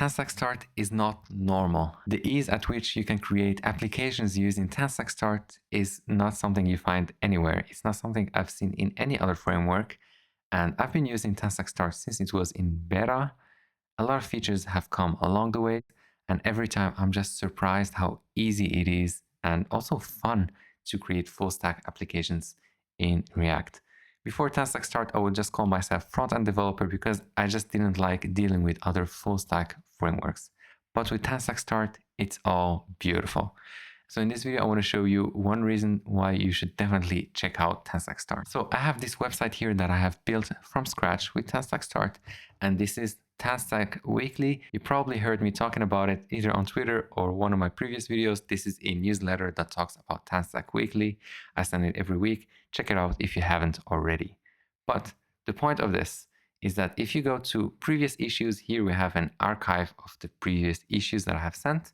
TanStack Start is not normal. The ease at which you can create applications using TanStack Start is not something you find anywhere. It's not something I've seen in any other framework. And I've been using TanStack Start since it was in beta. A lot of features have come along the way. And every time I'm just surprised how easy it is and also fun to create full stack applications in React. Before TanStack Start, I would just call myself front-end developer because I just didn't like dealing with other full-stack frameworks. But with TanStack Start, it's all beautiful. So in this video, I want to show you one reason why you should definitely check out TanStack Start. So I have this website here that I have built from scratch with TanStack Start, and this is TanStack Weekly. You probably heard me talking about it either on Twitter or one of my previous videos. This is a newsletter that talks about TanStack Weekly. I send it every week. Check it out if you haven't already. But the point of this is that if you go to previous issues, here we have an archive of the previous issues that I have sent.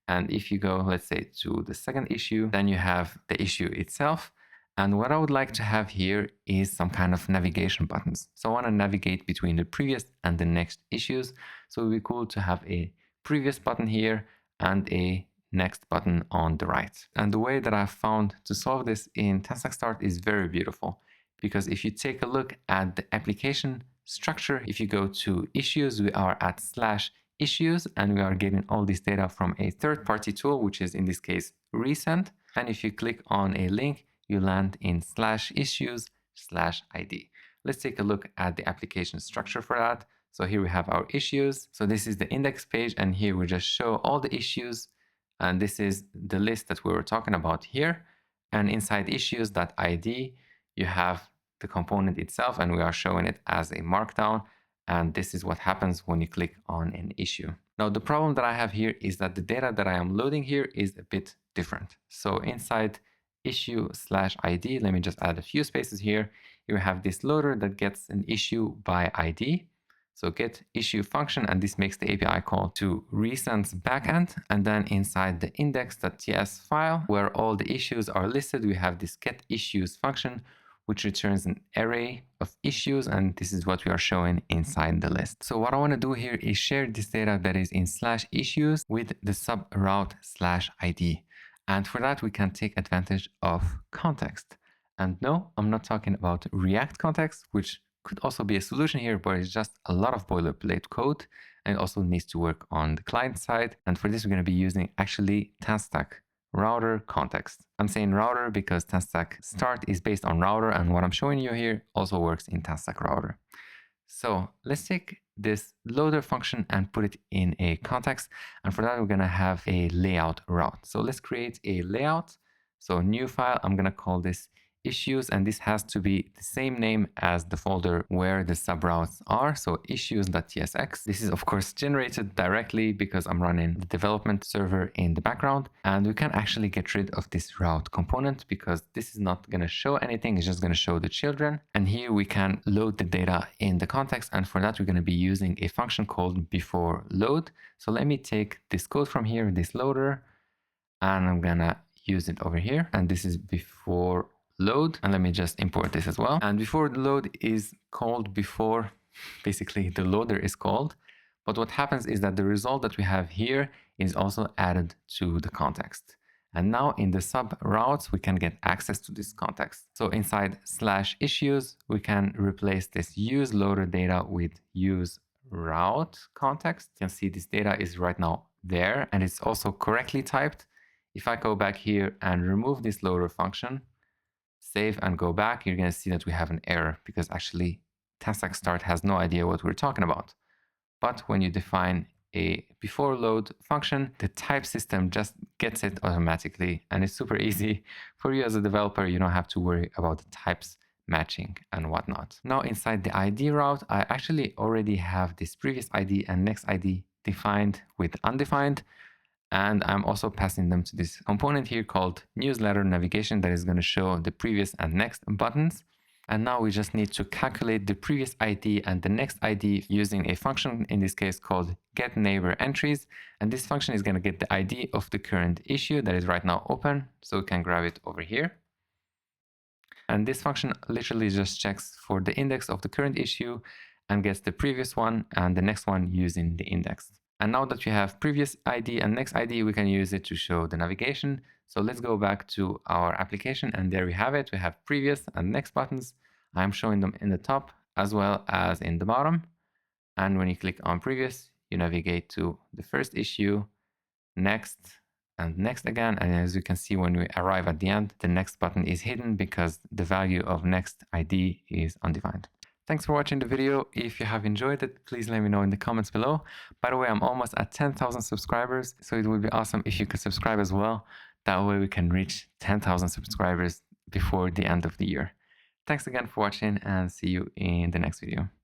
And if you go, let's say, to the second issue, then you have the issue itself. And what I would like to have here is some kind of navigation buttons. So I want to navigate between the previous and the next issues. So it would be cool to have a previous button here and a next button on the right. And the way that I've found to solve this in TanStack Start is very beautiful. Because if you take a look at the application structure, if you go to issues, we are at /issues, and we are getting all this data from a third-party tool, which is in this case recent. And if you click on a link, you land in /issues/ID. Let's take a look at the application structure for that. So here we have our issues. So this is the index page, and here we just show all the issues. And this is the list that we were talking about here. And inside issues.id, you have the component itself, and we are showing it as a markdown. And this is what happens when you click on an issue. Now, the problem that I have here is that the data that I am loading here is a bit different. So inside issue/ID, let me just add a few spaces here. You have this loader that gets an issue by ID. So get issue function, and this makes the API call to recent's backend. And then inside the index.ts file, where all the issues are listed, we have this get issues function, which returns an array of issues, and this is what we are showing inside the list. So what I want to do here is share this data that is in /issues with the subroute/ID. And for that, we can take advantage of context. And no, I'm not talking about React context, which could also be a solution here, but it's just a lot of boilerplate code, and it also needs to work on the client side. And for this, we're going to be using actually TanStack router context. I'm saying router because TanStack Start is based on router, and what I'm showing you here also works in TanStack router. So let's take this loader function and put it in a context. And for that, we're going to have a layout route. So let's create a layout. So new file, I'm going to call this issues, and this has to be the same name as the folder where the subroutes are. So issues.tsx. This is of course generated directly because I'm running the development server in the background, and we can actually get rid of this route component because this is not going to show anything. It's just going to show the children. And here we can load the data in the context. And for that, we're going to be using a function called before load. So let me take this code from here, this loader, and I'm going to use it over here. And this is before load, and let me just import this as well. And before the load is called before basically the loader is called, but what happens is that the result that we have here is also added to the context. And now in the sub routes, we can get access to this context. So inside /issues, we can replace this use loader data with use route context. You can see this data is right now there, and it's also correctly typed. If I go back here and remove this loader function, save and go back, you're going to see that we have an error because actually TanStack Start has no idea what we're talking about. But when you define a before load function, the type system just gets it automatically, and it's super easy for you as a developer. You don't have to worry about the types matching and whatnot. Now inside the ID route, I actually already have this previous ID and next ID defined with undefined. And I'm also passing them to this component here called newsletter navigation that is going to show the previous and next buttons. And now we just need to calculate the previous ID and the next ID using a function, in this case called getNeighborEntries. And this function is going to get the ID of the current issue that is right now open. So we can grab it over here. And this function literally just checks for the index of the current issue and gets the previous one and the next one using the index. And now that we have previous ID and next ID, we can use it to show the navigation. So let's go back to our application, and there we have it. We have previous and next buttons. I'm showing them in the top as well as in the bottom. And when you click on previous, you navigate to the first issue, next, and next again. And as you can see, when we arrive at the end, the next button is hidden because the value of next ID is undefined. Thanks for watching the video. If you have enjoyed it, please let me know in the comments below. By the way, I'm almost at 10,000 subscribers, so it would be awesome if you could subscribe as well. That way we can reach 10,000 subscribers before the end of the year. Thanks again for watching, and see you in the next video.